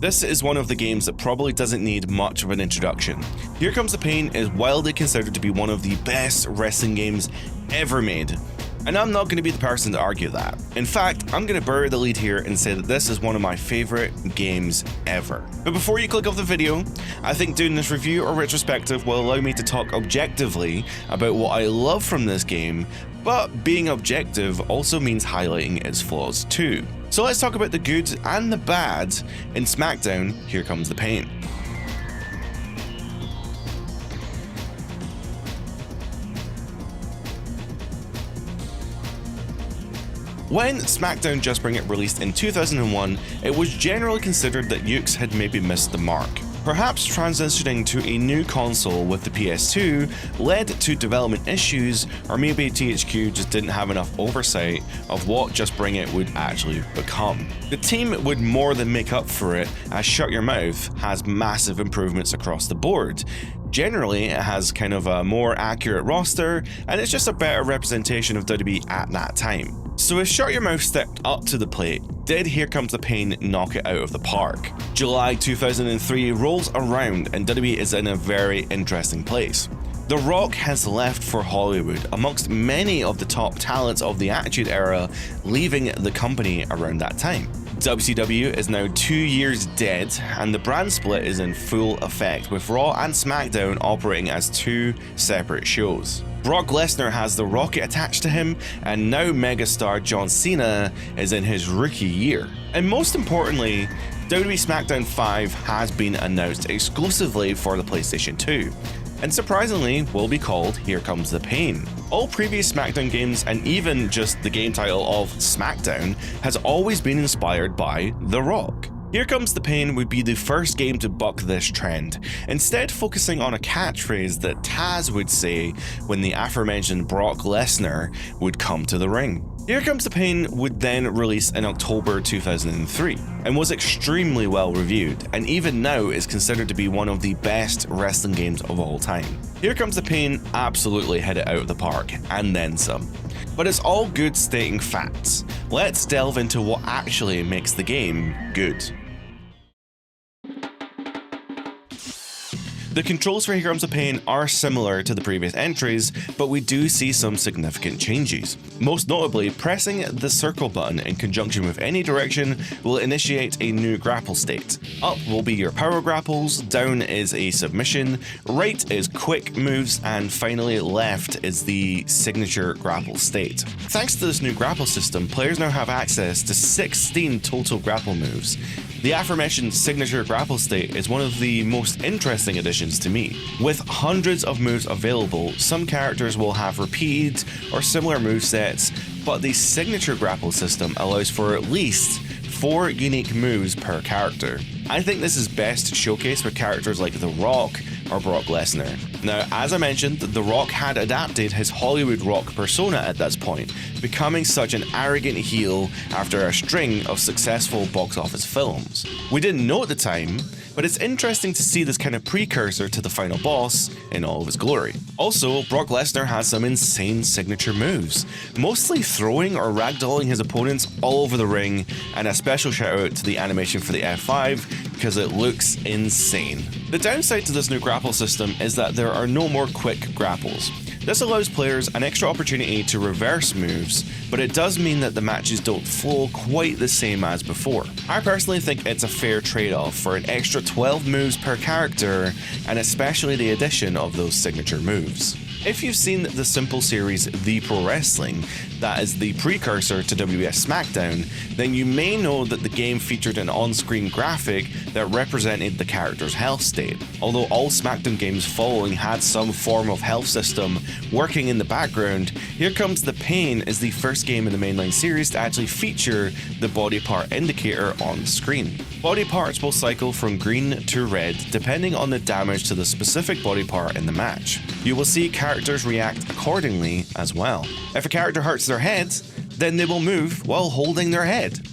This is one of the games that probably doesn't need much of an introduction. Here Comes the Pain is widely considered to be one of the best wrestling games ever made, and I'm not going to be the person to argue that. In fact, I'm going to bury the lead here and say that this is one of my favorite games ever. But before you click off the video, I think doing this review or retrospective will allow me to talk objectively about what I love from this game, but being objective also means highlighting its flaws too. So let's talk about the good and the bad in SmackDown, Here Comes the Pain. When SmackDown Just Bring It released in 2001, it was generally considered that Yuke's had maybe missed the mark. Perhaps transitioning to a new console with the PS2 led to development issues, or maybe THQ just didn't have enough oversight of what Just Bring It would actually become. The team would more than make up for it, as Shut Your Mouth has massive improvements across the board. Generally, it has kind of a more accurate roster, and it's just a better representation of WWE at that time. So if Shut Your Mouth stepped up to the plate, did Here Comes the Pain knock it out of the park? July 2003 rolls around and WWE is in a very interesting place. The Rock has left for Hollywood, amongst many of the top talents of the Attitude Era leaving the company around that time. WCW is now 2 years dead, and the brand split is in full effect, with Raw and SmackDown operating as two separate shows. Brock Lesnar has the rocket attached to him, and now megastar John Cena is in his rookie year. And most importantly, WWE SmackDown 5 has been announced exclusively for the PlayStation 2. And surprisingly will be called Here Comes the Pain. All previous SmackDown games, and even just the game title of SmackDown, has always been inspired by The Rock. Here Comes the Pain would be the first game to buck this trend, instead focusing on a catchphrase that Taz would say when the aforementioned Brock Lesnar would come to the ring. Here Comes the Pain would then release in October 2003 and was extremely well reviewed, and even now is considered to be one of the best wrestling games of all time. Here Comes the Pain absolutely hit it out of the park, and then some. But it's all good stating facts. Let's delve into what actually makes the game good. The controls for Here Comes the Pain are similar to the previous entries, but we do see some significant changes. Most notably, pressing the circle button in conjunction with any direction will initiate a new grapple state. Up will be your power grapples, down is a submission, right is quick moves, and finally left is the signature grapple state. Thanks to this new grapple system, players now have access to 16 total grapple moves. The aforementioned signature grapple state is one of the most interesting additions to me. With hundreds of moves available, some characters will have repeated or similar movesets, but the signature grapple system allows for at least 4 unique moves per character. I think this is best showcased with characters like The Rock or Brock Lesnar. Now, as I mentioned, The Rock had adapted his Hollywood Rock persona at this point, becoming such an arrogant heel after a string of successful box office films. We didn't know at the time, but it's interesting to see this kind of precursor to the final boss in all of his glory. Also, Brock Lesnar has some insane signature moves, mostly throwing or ragdolling his opponents all over the ring, and a special shout out to the animation for the F5 because it looks insane. The downside to this new grapple system is that there are no more quick grapples. This allows players an extra opportunity to reverse moves, but it does mean that the matches don't flow quite the same as before. I personally think it's a fair trade-off for an extra 12 moves per character, and especially the addition of those signature moves. If you've seen the simple series The Pro Wrestling, that is the precursor to WWS SmackDown, then you may know that the game featured an on-screen graphic that represented the character's health state. Although all SmackDown games following had some form of health system working in the background, Here Comes the Pain is the first game in the mainline series to actually feature the body part indicator on the screen. Body parts will cycle from green to red depending on the damage to the specific body part in the match. You will see characters react accordingly as well. If a character hurts their head, then they will move while holding their head.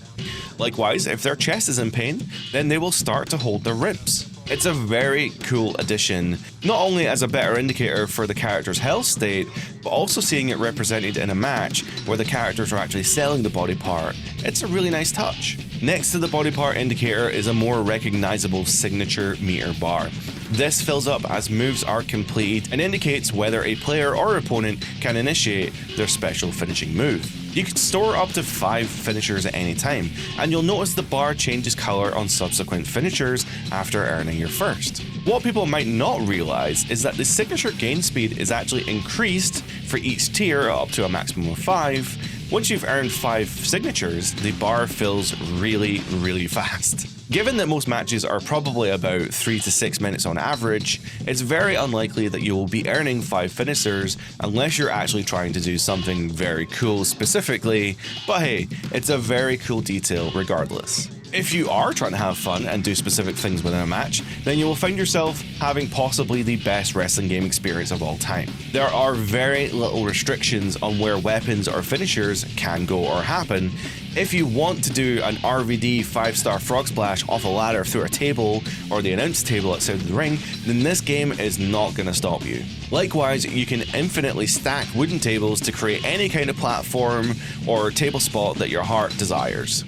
Likewise, if their chest is in pain, then they will start to hold their ribs. It's a very cool addition, not only as a better indicator for the character's health state, but also seeing it represented in a match where the characters are actually selling the body part. It's a really nice touch. Next to the body part indicator is a more recognizable signature meter bar. This fills up as moves are completed and indicates whether a player or opponent can initiate their special finishing move. You can store up to 5 finishers at any time, and you'll notice the bar changes color on subsequent finishers after earning your first. What people might not realize is that the signature gain speed is actually increased for each tier up to a maximum of 5. Once you've earned 5 signatures, the bar fills really fast. Given that most matches are probably about 3 to 6 minutes on average, it's very unlikely that you will be earning 5 finishers unless you're actually trying to do something very cool specifically, but hey, it's a very cool detail regardless. If you are trying to have fun and do specific things within a match, then you will find yourself having possibly the best wrestling game experience of all time. There are very little restrictions on where weapons or finishers can go or happen. If you want to do an RVD 5-star frog splash off a ladder through a table or the announce table outside the ring, then this game is not going to stop you. Likewise, you can infinitely stack wooden tables to create any kind of platform or table spot that your heart desires.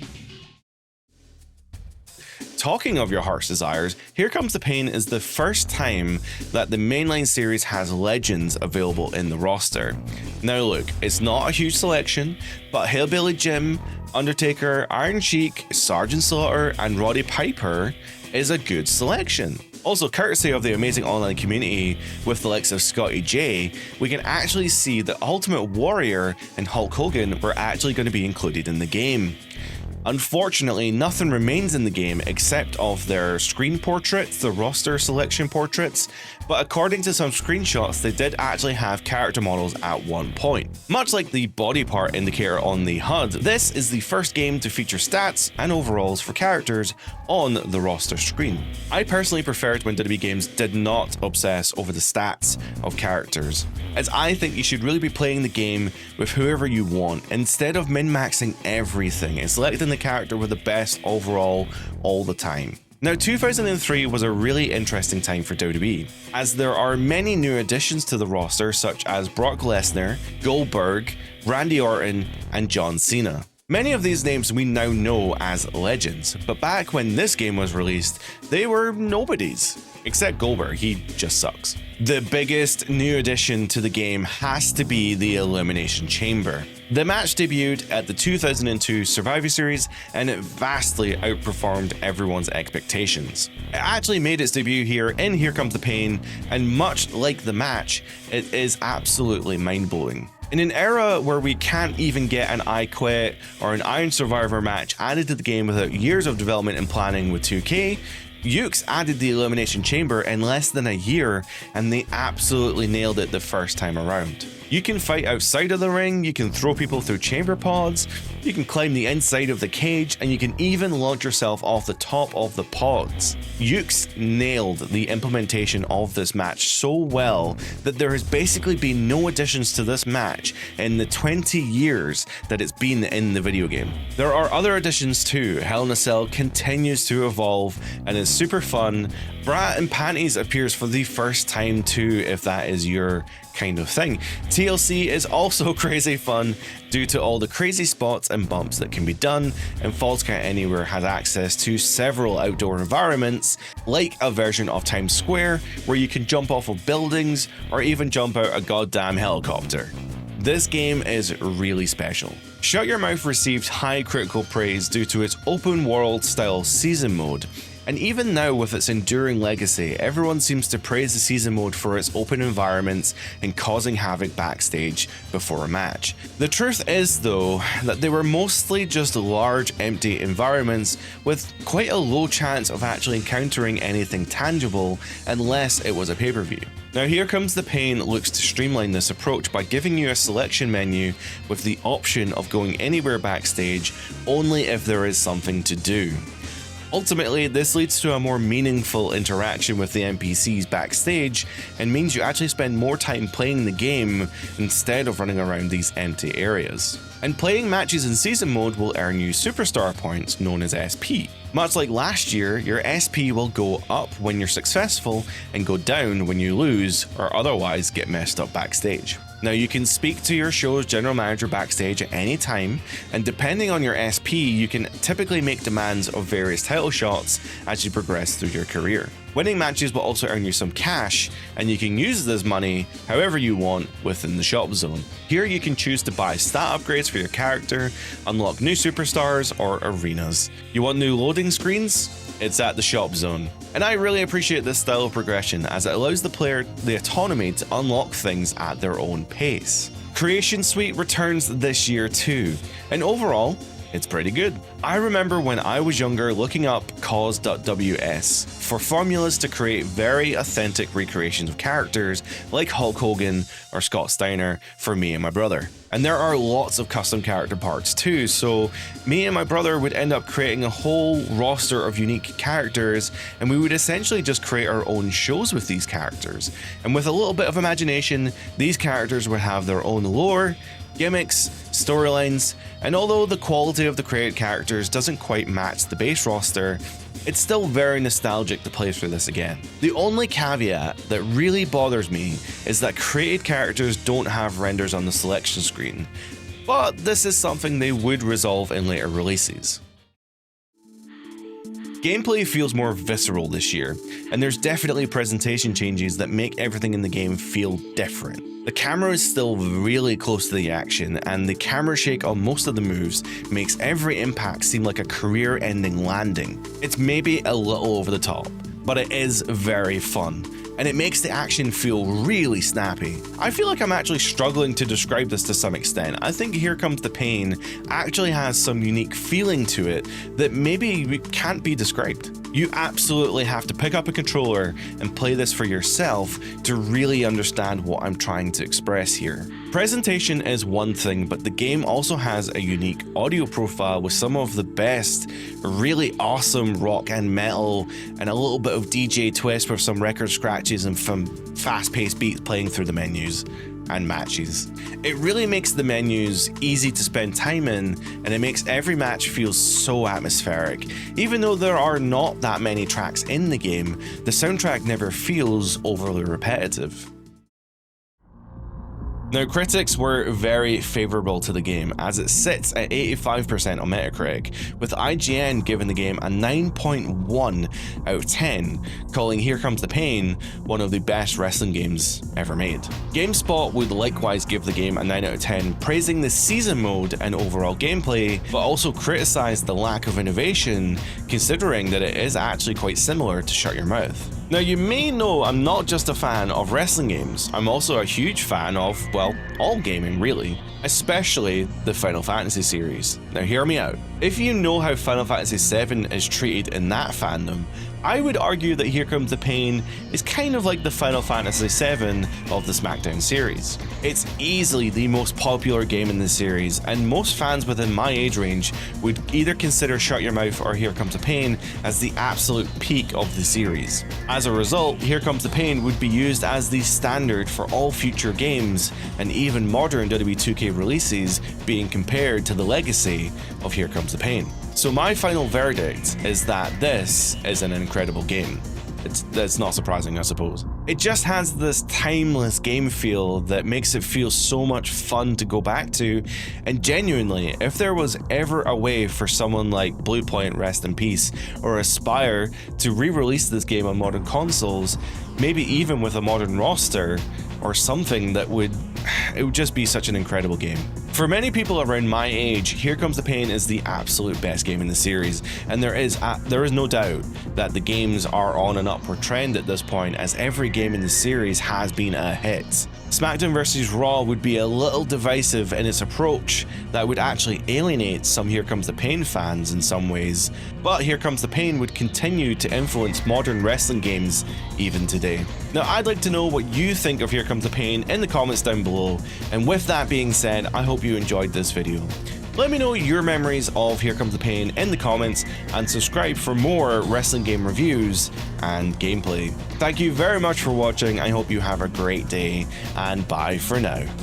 Talking of your heart's desires, Here Comes the Pain is the first time that the mainline series has legends available in the roster. Now look, it's not a huge selection, but Hillbilly Jim, Undertaker, Iron Sheik, Sergeant Slaughter, and Roddy Piper is a good selection. Also, courtesy of the amazing online community with the likes of Scotty J, we can actually see that Ultimate Warrior and Hulk Hogan were actually going to be included in the game. Unfortunately, nothing remains in the game except of their screen portraits, the roster selection portraits, but according to some screenshots, they did actually have character models at one point. Much like the body part indicator on the HUD, this is the first game to feature stats and overalls for characters on the roster screen. I personally preferred when WWE games did not obsess over the stats of characters, as I think you should really be playing the game with whoever you want instead of min-maxing everything and selecting the character with the best overall all the time. Now, 2003 was a really interesting time for WWE, as there are many new additions to the roster such as Brock Lesnar, Goldberg, Randy Orton, and John Cena. Many of these names we now know as legends, but back when this game was released, they were nobodies. Except Goldberg, he just sucks. The biggest new addition to the game has to be the Elimination Chamber. The match debuted at the 2002 Survivor Series and it vastly outperformed everyone's expectations. It actually made its debut here in Here Comes the Pain, and much like the match, it is absolutely mind-blowing. In an era where we can't even get an I Quit or an Iron Survivor match added to the game without years of development and planning with 2K, Yuke's added the Elimination Chamber in less than a year, and they absolutely nailed it the first time around. You can fight outside of the ring, you can throw people through chamber pods, you can climb the inside of the cage, and you can even launch yourself off the top of the pods. Yuke's nailed the implementation of this match so well that there has basically been no additions to this match in the 20 years that it's been in the video game. There are other additions too. Hell in a Cell continues to evolve and is super fun. Brat and Panties appears for the first time too, if that is your kind of thing. TLC is also crazy fun due to all the crazy spots and bumps that can be done, and Falls Count Anywhere has access to several outdoor environments, like a version of Times Square where you can jump off of buildings or even jump out a goddamn helicopter. This game is really special. Shut Your Mouth received high critical praise due to its open world style season mode. And even now, with its enduring legacy, everyone seems to praise the season mode for its open environments and causing havoc backstage before a match. The truth is, though, that they were mostly just large, empty environments with quite a low chance of actually encountering anything tangible unless it was a pay-per-view. Now, Here Comes the Pain looks to streamline this approach by giving you a selection menu with the option of going anywhere backstage only if there is something to do. Ultimately, this leads to a more meaningful interaction with the NPCs backstage and means you actually spend more time playing the game instead of running around these empty areas. And playing matches in season mode will earn you superstar points known as SP. Much like last year, your SP will go up when you're successful and go down when you lose or otherwise get messed up backstage. Now, you can speak to your show's general manager backstage at any time, and depending on your SP, you can typically make demands of various title shots as you progress through your career. Winning matches will also earn you some cash, and you can use this money however you want within the shop zone. Here you can choose to buy stat upgrades for your character, unlock new superstars or arenas. You want new loading screens? It's at the shop zone. And I really appreciate this style of progression as it allows the player the autonomy to unlock things at their own pace. Creation Suite returns this year too, and overall, it's pretty good. I remember when I was younger looking up cause.ws for formulas to create very authentic recreations of characters like Hulk Hogan or Scott Steiner for me and my brother. And there are lots of custom character parts too, so me and my brother would end up creating a whole roster of unique characters, and we would essentially just create our own shows with these characters. And with a little bit of imagination, these characters would have their own lore, gimmicks, storylines, and although the quality of the created characters doesn't quite match the base roster, it's still very nostalgic to play through this again. The only caveat that really bothers me is that created characters don't have renders on the selection screen, but this is something they would resolve in later releases. Gameplay feels more visceral this year, and there's definitely presentation changes that make everything in the game feel different. The camera is still really close to the action, and the camera shake on most of the moves makes every impact seem like a career-ending landing. It's maybe a little over the top, but it is very fun, and it makes the action feel really snappy. I feel like I'm actually struggling to describe this to some extent. I think Here Comes the Pain actually has some unique feeling to it that maybe can't be described. You absolutely have to pick up a controller and play this for yourself to really understand what I'm trying to express here. Presentation is one thing, but the game also has a unique audio profile with some of the best, really awesome rock and metal, and a little bit of DJ twist with some record scratches and some fast-paced beats playing through the menus and matches. It really makes the menus easy to spend time in, and it makes every match feel so atmospheric. Even though there are not that many tracks in the game, the soundtrack never feels overly repetitive. Now, critics were very favourable to the game, as it sits at 85% on Metacritic, with IGN giving the game a 9.1 out of 10, calling Here Comes the Pain one of the best wrestling games ever made. GameSpot would likewise give the game a 9 out of 10, praising the season mode and overall gameplay, but also criticised the lack of innovation, considering that it is actually quite similar to Shut Your Mouth. Now, you may know I'm not just a fan of wrestling games, I'm also a huge fan of, well, all gaming really, especially the Final Fantasy series. Now hear me out. If you know how Final Fantasy VII is treated in that fandom, I would argue that Here Comes the Pain is kind of like the Final Fantasy VII of the SmackDown series. It's easily the most popular game in the series, and most fans within my age range would either consider Shut Your Mouth or Here Comes the Pain as the absolute peak of the series. As a result, Here Comes the Pain would be used as the standard for all future games, and even modern WWE 2K releases being compared to the legacy of Here Comes the Pain. So my final verdict is that this is an incredible game. It's not surprising, I suppose. It just has this timeless game feel that makes it feel so much fun to go back to, and genuinely, if there was ever a way for someone like Bluepoint, rest in peace, or Aspire to re-release this game on modern consoles, maybe even with a modern roster, or something that would just be such an incredible game. For many people around my age, Here Comes the Pain is the absolute best game in the series, and there is no doubt that the games are on an upward trend at this point, as every game in the series has been a hit. SmackDown vs. Raw would be a little divisive in its approach that would actually alienate some Here Comes the Pain fans in some ways, but Here Comes the Pain would continue to influence modern wrestling games even today. Now, I'd like to know what you think of Here Comes the Pain in the comments down below, and with that being said, I hope you enjoyed this video. Let me know your memories of Here Comes the Pain in the comments, and subscribe for more wrestling game reviews and gameplay. Thank you very much for watching. I hope you have a great day, and bye for now.